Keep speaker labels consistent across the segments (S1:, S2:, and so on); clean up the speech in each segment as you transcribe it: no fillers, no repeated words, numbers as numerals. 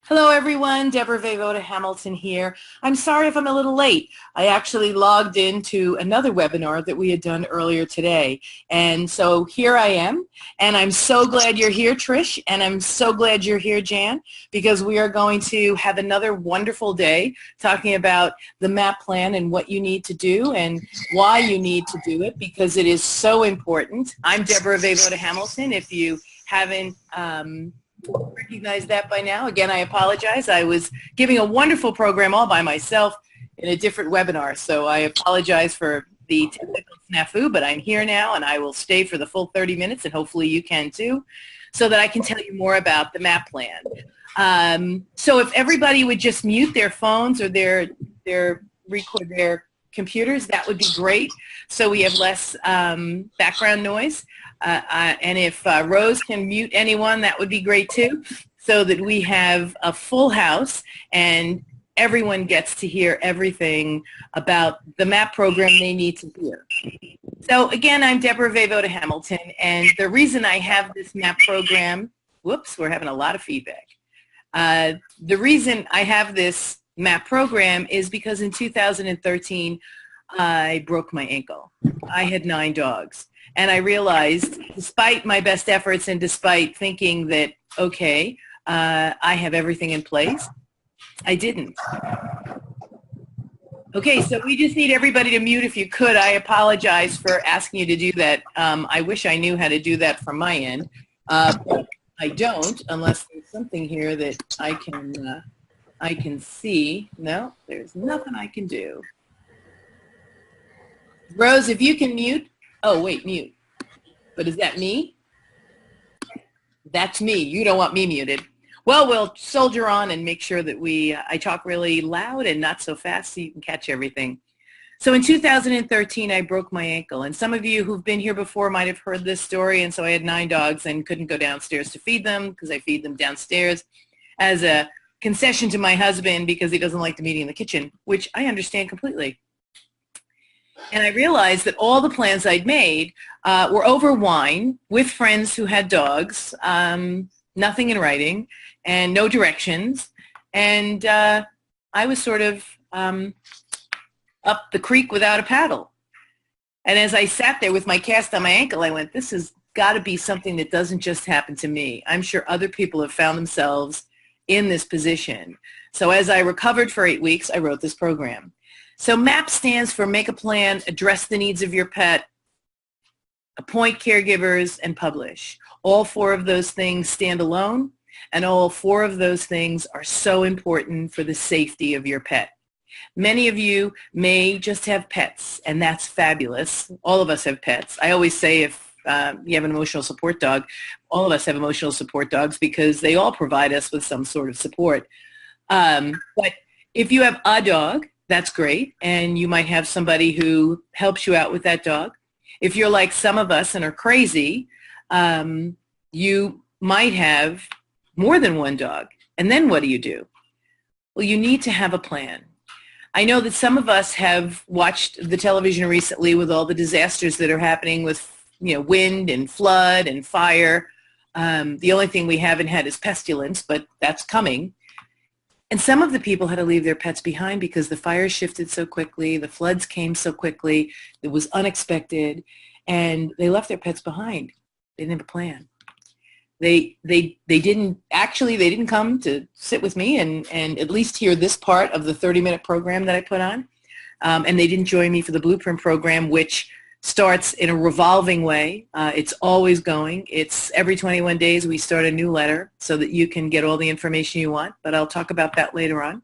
S1: Hello, everyone. Debra Hamilton here. I'm sorry if I'm a little late. I actually logged into another webinar that we had done earlier today. And so here I am. And I'm so glad you're here, Trish. And I'm so glad you're here, Jan, because we are going to have another wonderful day talking about the MAAP plan and what you need to do and why you need to do it, because it is so important. I'm Debra Hamilton. If you haven't recognize that by now. Again, I apologize. I was giving a wonderful program all by myself in a different webinar, so I apologize for the technical snafu, but I'm here now, and I will stay for the full 30 minutes, and hopefully you can too, so that I can tell you more about the MAAP plan. So if everybody would just mute their phones or their computers, that would be great, so we have less background noise. And if Rose can mute anyone, that would be great too, so that we have a full house and everyone gets to hear everything about the MAAP program they need to hear. So again, I'm Debra Hamilton, and the reason I have this MAAP program, whoops, we're having a lot of feedback. The reason I have this MAAP program is because in 2013, I broke my ankle. I had 9 dogs. And I realized, despite my best efforts and despite thinking that, okay, I have everything in place, I didn't. Okay, so we just need everybody to mute if you could. I apologize for asking you to do that. I wish I knew how to do that from my end, but I don't, unless there's something here that I can see. No, there's nothing I can do. Rose, if you can mute. Oh, wait, mute. But is that me? That's me. You don't want me muted. Well, we'll soldier on and make sure that I talk really loud and not so fast so you can catch everything. So in 2013, I broke my ankle. And some of you who've been here before might have heard this story. And so I had 9 dogs and couldn't go downstairs to feed them because I feed them downstairs as a concession to my husband because he doesn't like to meet in the kitchen, which I understand completely. And I realized that all the plans I'd made were over wine with friends who had dogs, nothing in writing, and no directions. And I was sort of up the creek without a paddle. And as I sat there with my cast on my ankle, I went, this has got to be something that doesn't just happen to me. I'm sure other people have found themselves in this position. So as I recovered for 8 weeks, I wrote this program. So MAAP stands for Make a Plan, Address the Needs of Your Pet, Appoint Caregivers, and Publish. All 4 of those things stand alone, and all 4 of those things are so important for the safety of your pet. Many of you may just have pets, and that's fabulous. All of us have pets. I always say if you have an emotional support dog, all of us have emotional support dogs because they all provide us with some sort of support. But if you have a dog, that's great, and you might have somebody who helps you out with that dog. If you're like some of us and are crazy, you might have more than 1 dog. And then what do? Well, you need to have a plan. I know that some of us have watched the television recently with all the disasters that are happening with, wind and flood and fire. The only thing we haven't had is pestilence, but that's coming. And some of the people had to leave their pets behind because the fires shifted so quickly, the floods came so quickly, it was unexpected, and they left their pets behind. They didn't have a plan. They didn't come to sit with me and at least hear this part of the 30-minute program that I put on. And they didn't join me for the Blueprint program, which starts in a revolving way. It's always going. It's every 21 days we start a new letter so that you can get all the information you want, but I'll talk about that later on.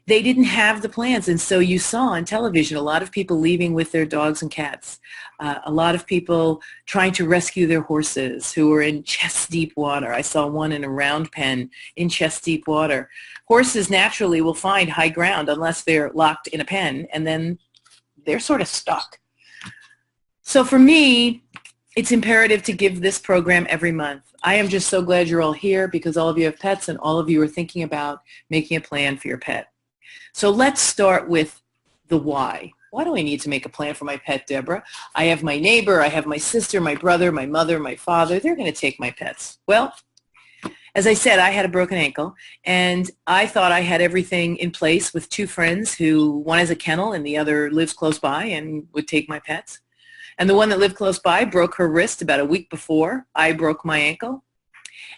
S1: They didn't have the plans, and so you saw on television a lot of people leaving with their dogs and cats, a lot of people trying to rescue their horses who were in chest-deep water. I saw one in a round pen in chest-deep water. Horses naturally will find high ground unless they're locked in a pen, and then they're sort of stuck. So for me, it's imperative to give this program every month. I am just so glad you're all here because all of you have pets and all of you are thinking about making a plan for your pet. So let's start with the why. Why do I need to make a plan for my pet, Debra? I have my neighbor, I have my sister, my brother, my mother, my father. They're going to take my pets. Well, as I said, I had a broken ankle, and I thought I had everything in place with two friends who, one has a kennel and the other lives close by and would take my pets. And the one that lived close by broke her wrist about a week before I broke my ankle.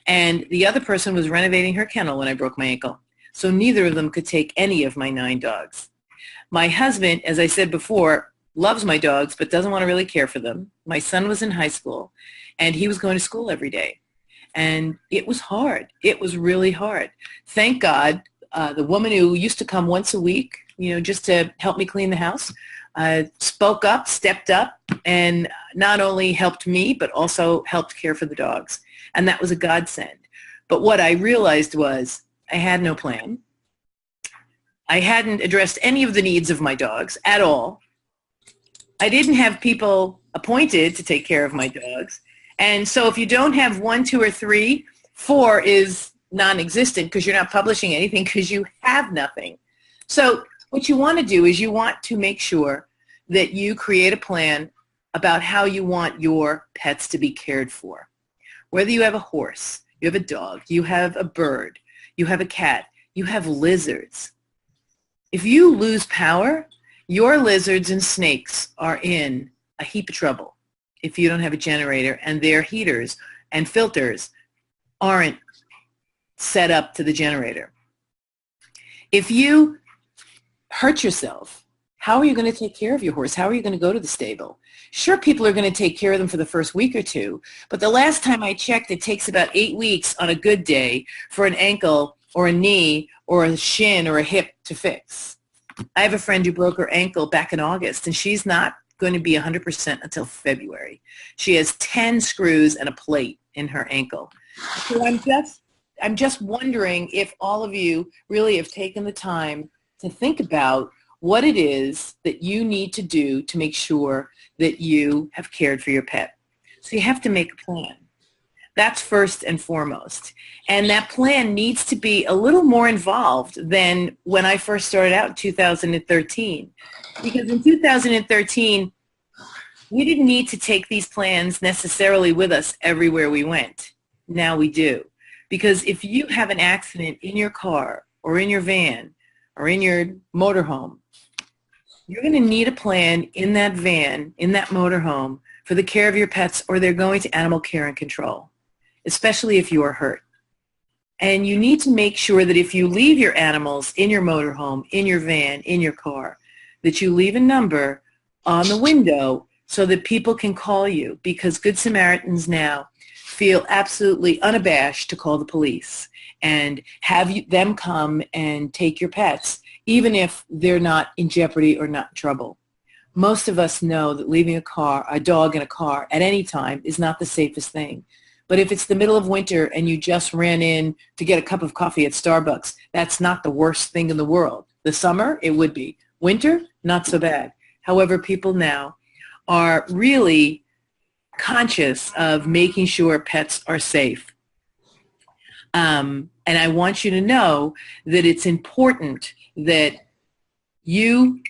S1: And the other person was renovating her kennel when I broke my ankle. So neither of them could take any of my 9 dogs. My husband, as I said before, loves my dogs but doesn't want to really care for them. My son was in high school, and he was going to school every day. And it was hard. It was really hard. Thank God, the woman who used to come once a week, just to help me clean the house, spoke up, stepped up, and not only helped me, but also helped care for the dogs. And that was a godsend. But what I realized was I had no plan. I hadn't addressed any of the needs of my dogs at all. I didn't have people appointed to take care of my dogs. And so if you don't have 1, 2, or 3, 4 is non-existent because you're not publishing anything because you have nothing. So what you want to do is you want to make sure that you create a plan about how you want your pets to be cared for. Whether you have a horse, you have a dog, you have a bird, you have a cat, you have lizards. If you lose power, your lizards and snakes are in a heap of trouble if you don't have a generator and their heaters and filters aren't set up to the generator. If you hurt yourself, how are you going to take care of your horse? How are you going to go to the stable? Sure, people are going to take care of them for the first week or two, but the last time I checked, it takes about 8 weeks on a good day for an ankle or a knee or a shin or a hip to fix. I have a friend who broke her ankle back in August, and she's not going to be 100% until February. She has 10 screws and a plate in her ankle. So I'm just wondering if all of you really have taken the time to think about what it is that you need to do to make sure that you have cared for your pet. So you have to make a plan. That's first and foremost. And that plan needs to be a little more involved than when I first started out in 2013. Because in 2013, we didn't need to take these plans necessarily with us everywhere we went. Now we do. Because if you have an accident in your car or in your van or in your motorhome, you're going to need a plan in that van, in that motorhome, for the care of your pets, or they're going to animal care and control, especially if you are hurt. And you need to make sure that if you leave your animals in your motorhome, in your van, in your car, that you leave a number on the window so that people can call you, because Good Samaritans now feel absolutely unabashed to call the police and have them come and take your pets, even if they're not in jeopardy or not in trouble. Most of us know that leaving a dog in a car at any time is not the safest thing. But if it's the middle of winter and you just ran in to get a cup of coffee at Starbucks, that's not the worst thing in the world. The summer, it would be. Winter, not so bad. However, people now are really conscious of making sure pets are safe. And I want you to know that it's important that you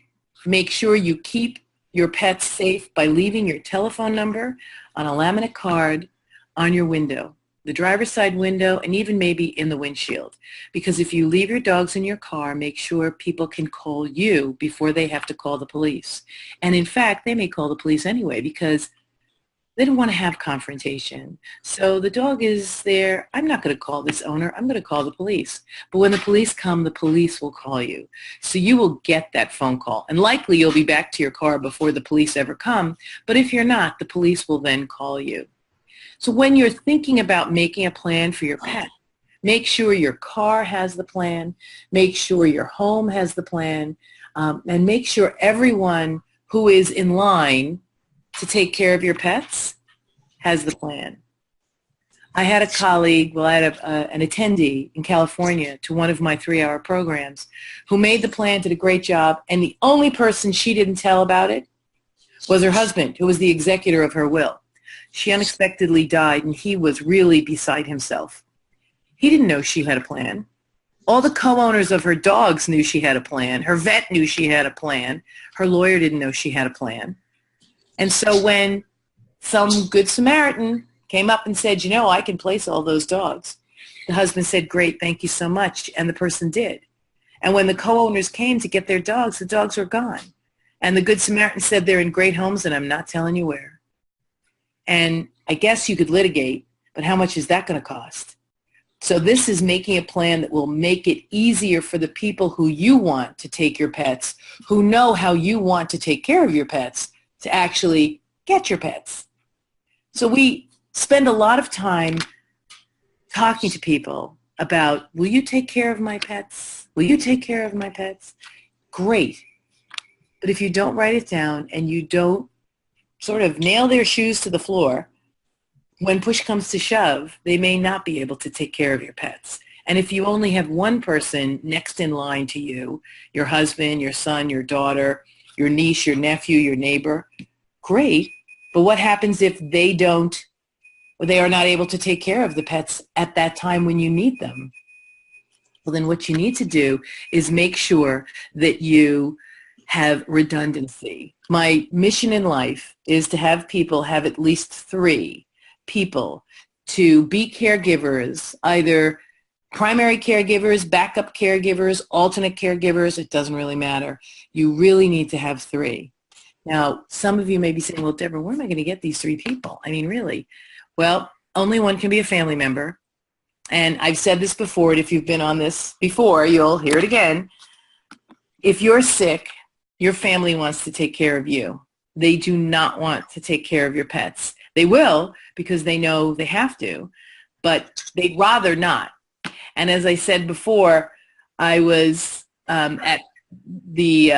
S1: make sure you keep your pets safe by leaving your telephone number on a laminate card on your window, the driver's side window, and even maybe in the windshield. Because if you leave your dogs in your car, make sure people can call you before they have to call the police. And in fact, they may call the police anyway because they don't want to have confrontation. So the dog is there. I'm not going to call this owner. I'm going to call the police. But when the police come, the police will call you. So you will get that phone call. And likely you'll be back to your car before the police ever come. But if you're not, the police will then call you. So when you're thinking about making a plan for your pet, make sure your car has the plan. Make sure your home has the plan. And make sure everyone who is in line to take care of your pets has the plan. I had a colleague, I had an attendee in California to one of my 3-hour programs who made the plan, did a great job, and the only person she didn't tell about it was her husband, who was the executor of her will. She unexpectedly died, and he was really beside himself. He didn't know she had a plan. All the co-owners of her dogs knew she had a plan. Her vet knew she had a plan. Her lawyer didn't know she had a plan. And so when some Good Samaritan came up and said, I can place all those dogs, The husband said, great, thank you so much. And the person did. And when the co-owners came to get their dogs, the dogs were gone. And the Good Samaritan said they're in great homes, and I'm not telling you where. And I guess you could litigate, but how much is that going to cost? So this is making a plan that will make it easier for the people who you want to take your pets, who know how you want to take care of your pets, to actually get your pets. So we spend a lot of time talking to people about, will you take care of my pets? Will you take care of my pets? Great. But if you don't write it down and you don't sort of nail their shoes to the floor, when push comes to shove, they may not be able to take care of your pets. And if you only have one person next in line to you, your husband, your son, your daughter, your niece, your nephew, your neighbor, great. But what happens if they don't, or they are not able to take care of the pets at that time when you need them? Well, then what you need to do is make sure that you have redundancy. My mission in life is to have people have at least 3 people to be caregivers, either primary caregivers, backup caregivers, alternate caregivers. It doesn't really matter. You really need to have 3. Now, some of you may be saying, well, Deborah, where am I going to get these 3 people? I mean, really? Well, only one can be a family member. And I've said this before, and if you've been on this before, you'll hear it again. If you're sick, your family wants to take care of you. They do not want to take care of your pets. They will because they know they have to, but they'd rather not. And as I said before, I was at the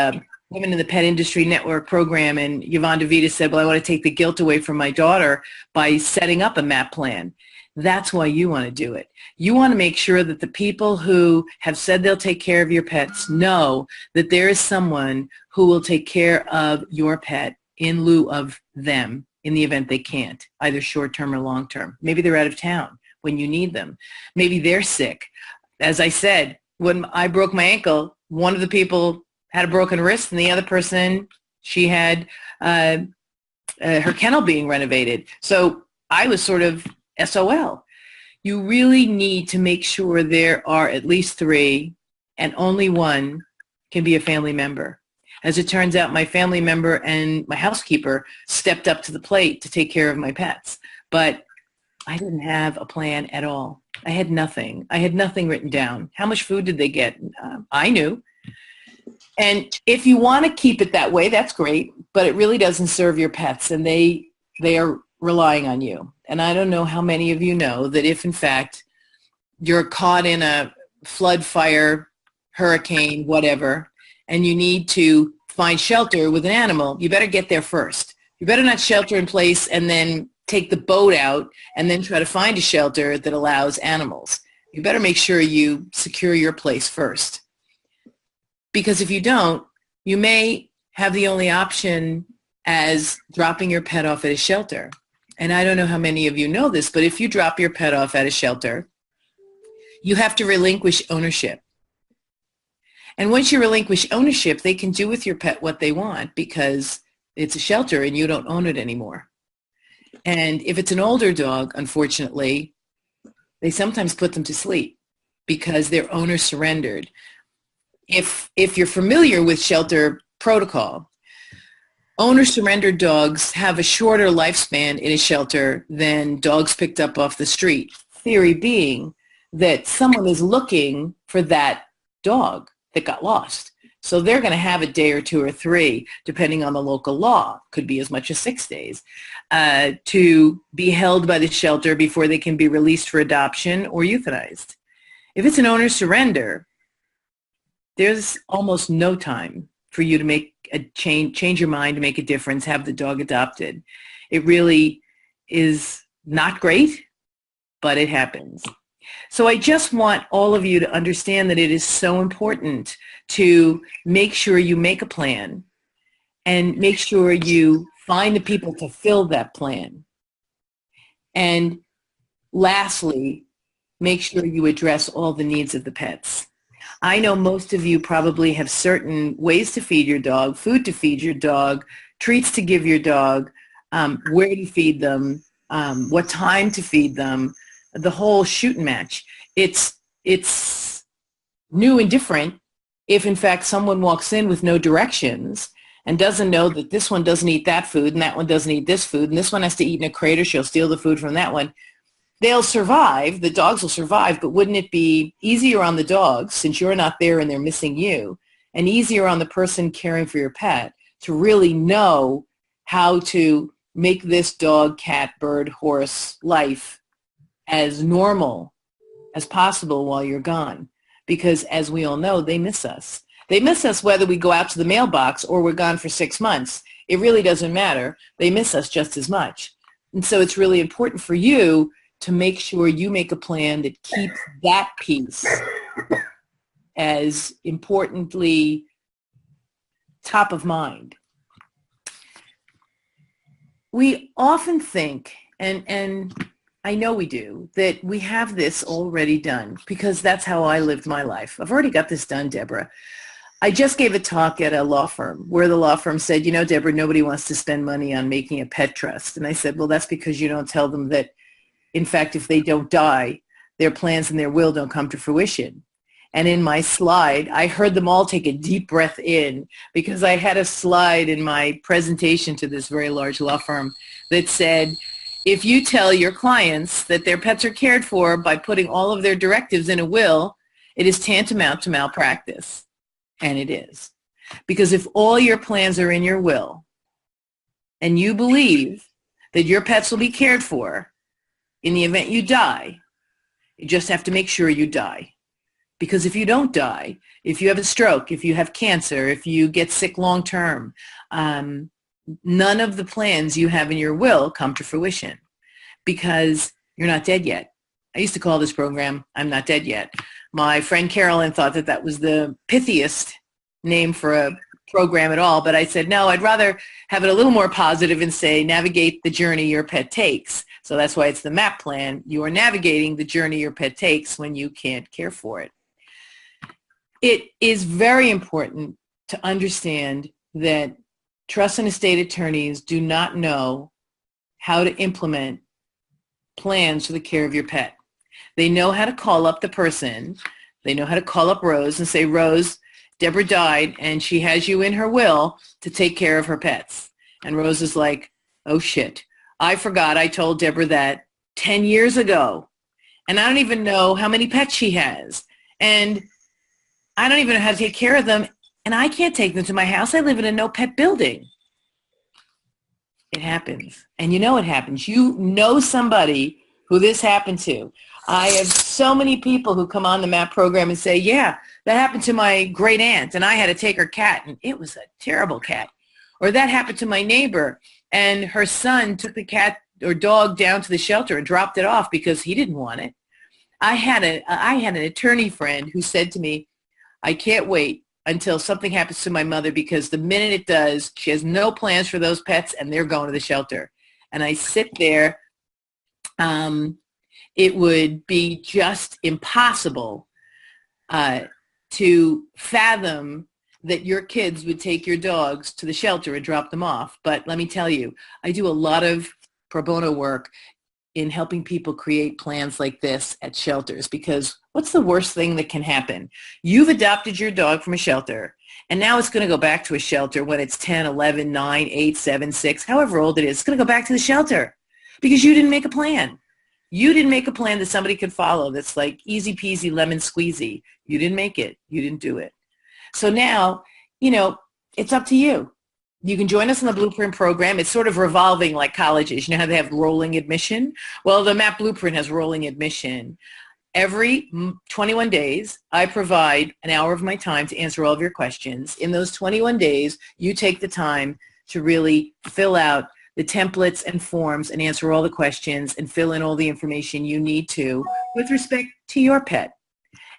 S1: Women in the Pet Industry Network program, and Yvonne DeVita said, well, I want to take the guilt away from my daughter by setting up a MAAP plan. That's why you want to do it. You want to make sure that the people who have said they'll take care of your pets know that there is someone who will take care of your pet in lieu of them in the event they can't, either short-term or long-term. Maybe they're out of town when you need them. Maybe they're sick. As I said, when I broke my ankle, one of the people had a broken wrist, and the other person, she had her kennel being renovated. So I was sort of SOL. You really need to make sure there are at least 3, and only one can be a family member. As it turns out, my family member and my housekeeper stepped up to the plate to take care of my pets. But I didn't have a plan at all. I had nothing. I had nothing written down. How much food did they get? I knew. And if you want to keep it that way, that's great, but it really doesn't serve your pets, and they are relying on you. And I don't know how many of you know that if, in fact, you're caught in a flood, fire, hurricane, whatever, and you need to find shelter with an animal, you better get there first. You better not shelter in place and then take the boat out and then try to find a shelter that allows animals. You better make sure you secure your place first. Because if you don't, you may have the only option as dropping your pet off at a shelter. And I don't know how many of you know this, but if you drop your pet off at a shelter, you have to relinquish ownership. And once you relinquish ownership, they can do with your pet what they want because it's a shelter and you don't own it anymore. And if it's an older dog, unfortunately, they sometimes put them to sleep because their owner surrendered. If you're familiar with shelter protocol, owner-surrendered dogs have a shorter lifespan in a shelter than dogs picked up off the street. Theory being that someone is looking for that dog that got lost. So they're going to have a day or 2 or 3, depending on the local law, could be as much as 6 days, to be held by the shelter before they can be released for adoption or euthanized. If it's an owner surrender, there's almost no time for you to make a change your mind, to make a difference, have the dog adopted. It really is not great, but it happens. So I just want all of you to understand that it is so important to make sure you make a plan and make sure you find the people to fill that plan. And lastly, make sure you address all the needs of the pets. I know most of you probably have certain ways to feed your dog, food to feed your dog, treats to give your dog, where to feed them, what time to feed them, the whole shoot and match. it's new and different if in fact someone walks in with no directions and doesn't know that this one doesn't eat that food and that one doesn't eat this food and this one has to eat in a crate or she'll steal the food from that one. They'll survive, the dogs will survive, but wouldn't it be easier on the dogs since you're not there and they're missing you, and easier on the person caring for your pet to really know how to make this dog, cat, bird, horse life as normal as possible while you're gone? Because as we all know, they miss us. They miss us whether we go out to the mailbox or we're gone for 6 months. It really doesn't matter. They miss us just as much. And so it's really important for you to make sure you make a plan that keeps that piece as importantly top of mind. We often think, and I know we do, that we have this already done because that's how I lived my life. I've already got this done, Debra. I just gave a talk at a law firm where the law firm said, you know, Debra, nobody wants to spend money on making a pet trust. And I said, well, that's because you don't tell them that, in fact, if they don't die, their plans and their will don't come to fruition. And in my slide, I heard them all take a deep breath in because I had a slide in my presentation to this very large law firm that said, if you tell your clients that their pets are cared for by putting all of their directives in a will, it is tantamount to malpractice. And it is. Because if all your plans are in your will and you believe that your pets will be cared for in the event you die, you just have to make sure you die. Because if you don't die, if you have a stroke, if you have cancer, if you get sick long term, none of the plans you have in your will come to fruition because you're not dead yet. I used to call this program, I'm Not Dead Yet. My friend Carolyn thought that that was the pithiest name for a program at all, but I said, no, I'd rather have it a little more positive and say, navigate the journey your pet takes. So that's why it's the MAAP plan. You are navigating the journey your pet takes when you can't care for it. It is very important to understand that trust and estate attorneys do not know how to implement plans for the care of your pet. They know how to call up the person. They know how to call up Rose and say, Rose, Debra died and she has you in her will to take care of her pets. And Rose is like, oh shit, I forgot I told Debra that 10 years ago. And I don't even know how many pets she has. And I don't even know how to take care of them. And I can't take them to my house. I live in a no pet building. It happens. And you know it happens. You know somebody who this happened to. I have so many people who come on the MAAP program and say, yeah, that happened to my great aunt and I had to take her cat and it was a terrible cat. Or that happened to my neighbor and her son took the cat or dog down to the shelter and dropped it off because he didn't want it. I had an attorney friend who said to me, I can't wait until something happens to my mother because the minute it does, she has no plans for those pets and they're going to the shelter. And I sit there. It would be just impossible to fathom that your kids would take your dogs to the shelter and drop them off. But let me tell you, I do a lot of pro bono work in helping people create plans like this at shelters because what's the worst thing that can happen? You've adopted your dog from a shelter and now it's going to go back to a shelter when it's 10, 11, 9, 8, 7, 6, however old it is. It's going to go back to the shelter because you didn't make a plan. You didn't make a plan that somebody could follow that's like easy peasy lemon squeezy. You didn't make it. You didn't do it. So now, you know, it's up to you. You can join us in the Blueprint program. It's sort of revolving like colleges. You know how they have rolling admission? Well, the MAAP Blueprint has rolling admission. Every 21 days, I provide an hour of my time to answer all of your questions. In those 21 days, you take the time to really fill out the templates and forms and answer all the questions and fill in all the information you need to with respect to your pet.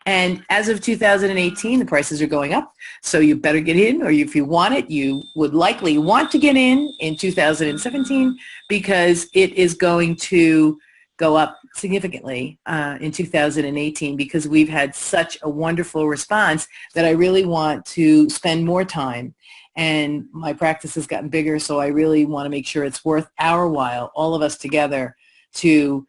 S1: And as of 2018, the prices are going up, so you better get in, or if you want it, you would likely want to get in 2017 because it is going to go up significantly in 2018 because we've had such a wonderful response that I really want to spend more time. And my practice has gotten bigger, so I really want to make sure it's worth our while, all of us together, to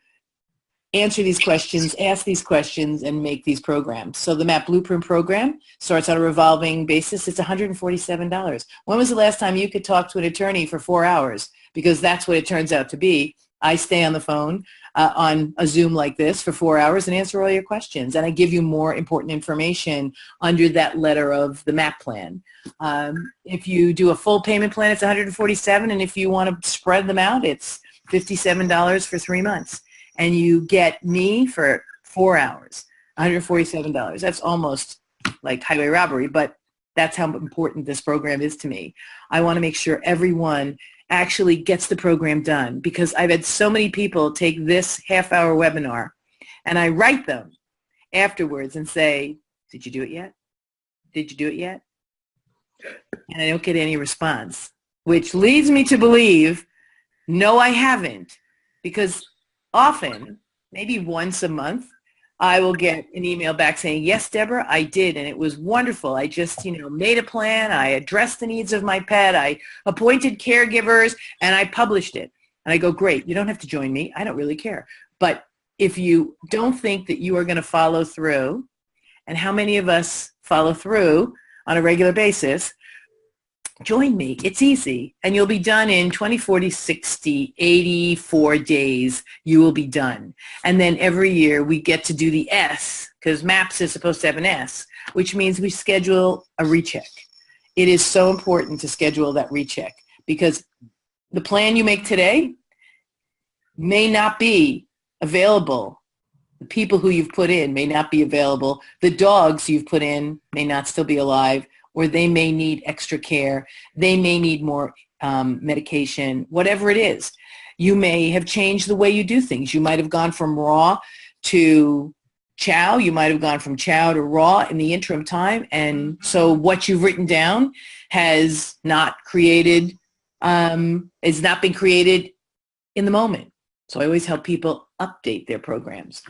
S1: answer these questions, ask these questions, and make these programs. So the MAAP Blueprint program starts on a revolving basis. It's $147. When was the last time you could talk to an attorney for 4 hours? Because that's what it turns out to be. I stay on the phone on a Zoom like this for 4 hours and answer all your questions. And I give you more important information under that letter of the MAAP plan. If you do a full payment plan, it's $147. And if you want to spread them out, it's $57 for 3 months. And you get me for 4 hours, $147. That's almost like highway robbery, but that's how important this program is to me. I want to make sure everyone actually gets the program done, because I've had so many people take this half-hour webinar and I write them afterwards and say, did you do it yet? Did you do it yet? And I don't get any response, which leads me to believe, no, I haven't, because often, maybe once a month, I will get an email back saying, yes, Deborah, I did, and it was wonderful. I just, made a plan. I addressed the needs of my pet. I appointed caregivers, and I published it. And I go, great. You don't have to join me. I don't really care. But if you don't think that you are going to follow through, and how many of us follow through on a regular basis, join me. It's easy. And you'll be done in 20, 40, 60, 84 days. You will be done. And then every year we get to do the S, because MAPS is supposed to have an S, which means we schedule a recheck. It is so important to schedule that recheck, because the plan you make today may not be available. The people who you've put in may not be available. The dogs you've put in may not still be alive, or they may need extra care. They may need more medication, whatever it is. You may have changed the way you do things. You might have gone from raw to chow. You might have gone from chow to raw in the interim time. And so what you've written down has not created, has not been created in the moment. So I always help people update their programs.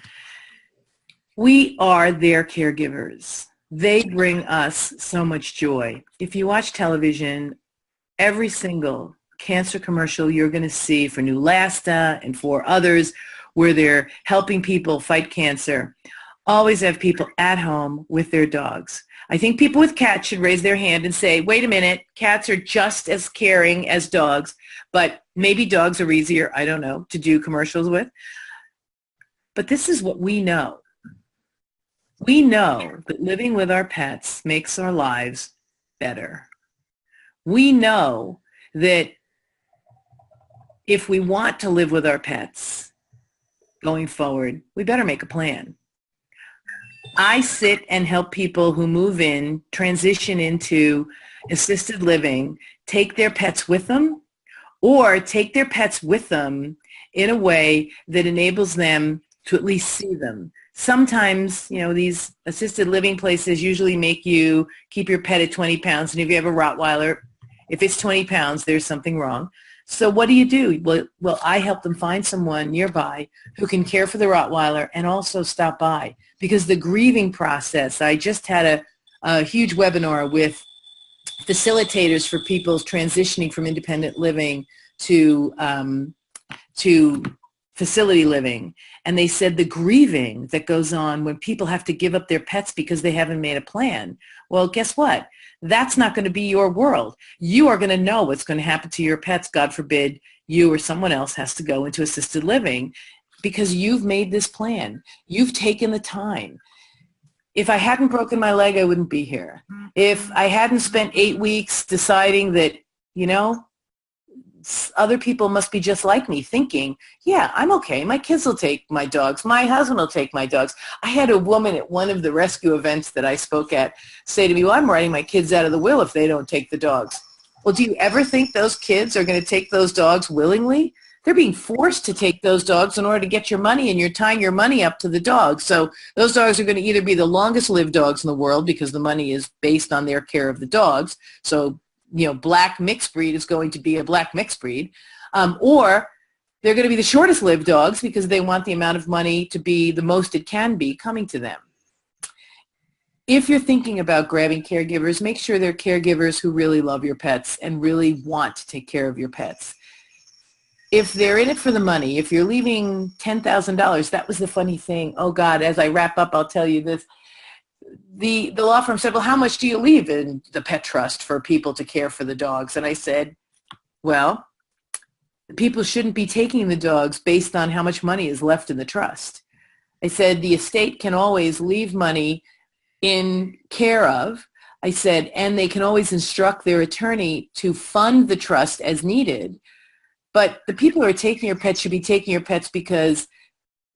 S1: We are their caregivers. They bring us so much joy. If you watch television, every single cancer commercial you're going to see for Neulasta and for others where they're helping people fight cancer always have people at home with their dogs. I think people with cats should raise their hand and say, wait a minute, cats are just as caring as dogs, but maybe dogs are easier, I don't know, to do commercials with. But this is what we know. We know that living with our pets makes our lives better. We know that if we want to live with our pets going forward, we better make a plan. I sit and help people who move in, transition into assisted living, take their pets with them, or take their pets with them in a way that enables them to at least see them. Sometimes, these assisted living places usually make you keep your pet at 20 pounds. And if you have a Rottweiler, if it's 20 pounds, there's something wrong. So what do? Well, I help them find someone nearby who can care for the Rottweiler and also stop by. Because the grieving process, I just had a huge webinar with facilitators for people transitioning from independent living to facility living. And they said the grieving that goes on when people have to give up their pets because they haven't made a plan. Well, guess what? That's not going to be your world. You are going to know what's going to happen to your pets. God forbid you or someone else has to go into assisted living, because you've made this plan. You've taken the time. If I hadn't broken my leg, I wouldn't be here. If I hadn't spent 8 weeks deciding that, other people must be just like me, thinking, yeah, I'm okay. My kids will take my dogs. My husband will take my dogs. I had a woman at one of the rescue events that I spoke at say to me, well, I'm writing my kids out of the will if they don't take the dogs. Well, do you ever think those kids are going to take those dogs willingly? They're being forced to take those dogs in order to get your money, and you're tying your money up to the dogs. So those dogs are going to either be the longest lived dogs in the world because the money is based on their care of the dogs. So black mixed breed is going to be a black mixed breed, or they're going to be the shortest lived dogs because they want the amount of money to be the most it can be coming to them. If you're thinking about grabbing caregivers, make sure they're caregivers who really love your pets and really want to take care of your pets. if they're in it for the money, if you're leaving $10,000, that was the funny thing. Oh God, as I wrap up, I'll tell you this. The law firm said, well, how much do you leave in the pet trust for people to care for the dogs? And I said, well, people shouldn't be taking the dogs based on how much money is left in the trust. I said, the estate can always leave money in care of. I said, and they can always instruct their attorney to fund the trust as needed. But the people who are taking your pets should be taking your pets because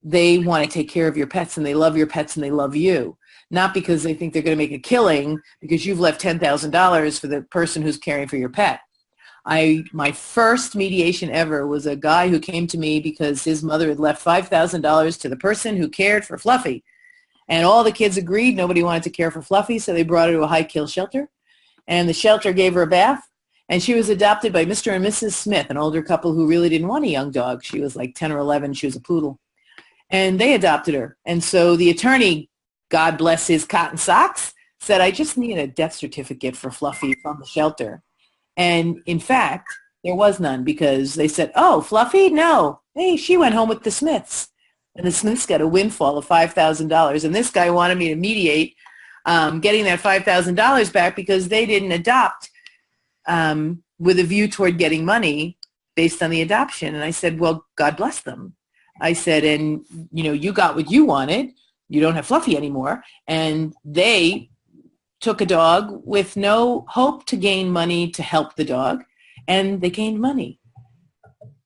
S1: they want to take care of your pets and they love your pets and they love you, not because they think they're going to make a killing because you've left $10,000 for the person who's caring for your pet. My first mediation ever was a guy who came to me because his mother had left $5,000 to the person who cared for Fluffy. And all the kids agreed nobody wanted to care for Fluffy, so they brought her to a high-kill shelter. And the shelter gave her a bath. And she was adopted by Mr. and Mrs. Smith, an older couple who really didn't want a young dog. She was like 10 or 11. She was a poodle. And they adopted her. And so the attorney, God bless his cotton socks, said, I just need a death certificate for Fluffy from the shelter. And in fact, there was none because they said, oh, Fluffy? No. Hey, she went home with the Smiths. And the Smiths got a windfall of $5,000. And this guy wanted me to mediate getting that $5,000 back because they didn't adopt with a view toward getting money based on the adoption. And I said, well, God bless them. I said, and, you know, you got what you wanted. You don't have Fluffy anymore. And they took a dog with no hope to gain money to help the dog, and they gained money.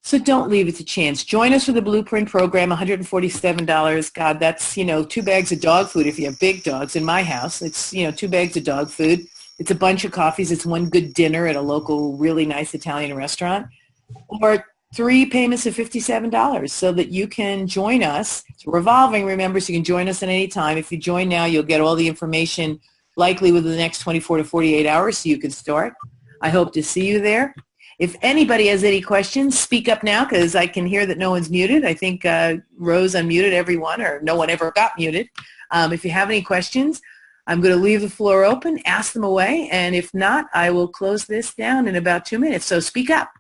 S1: So don't leave it to chance. Join us for the Blueprint program, $147. God, that's, you know, 2 bags of dog food if you have big dogs. In my house, it's, you know, 2 bags of dog food. It's a bunch of coffees. It's 1 good dinner at a local really nice Italian restaurant. Or 3 payments of $57 so that you can join us. It's revolving, remember, so you can join us at any time. If you join now, you'll get all the information likely within the next 24 to 48 hours so you can start. I hope to see you there. If anybody has any questions, speak up now because I can hear that no one's muted. I think Rose unmuted everyone, or no one ever got muted. If you have any questions, I'm going to leave the floor open, ask them away, and if not, I will close this down in about 2 minutes. So speak up.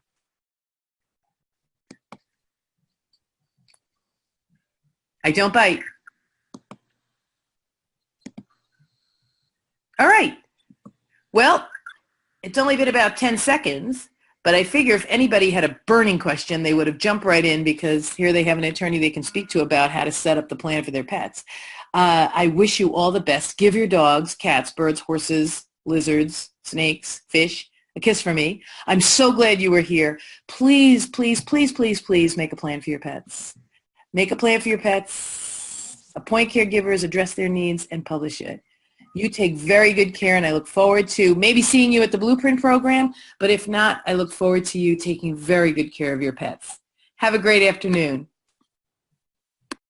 S1: I don't bite. All right. Well, it's only been about 10 seconds, but I figure if anybody had a burning question, they would have jumped right in because here they have an attorney they can speak to about how to set up the plan for their pets. I wish you all the best. Give your dogs, cats, birds, horses, lizards, snakes, fish, a kiss from me. I'm so glad you were here. Please, please, please, please, please make a plan for your pets. Make a plan for your pets. Appoint caregivers, address their needs, and publish it. You take very good care, and I look forward to maybe seeing you at the Blueprint program, but if not, I look forward to you taking very good care of your pets. Have a great afternoon.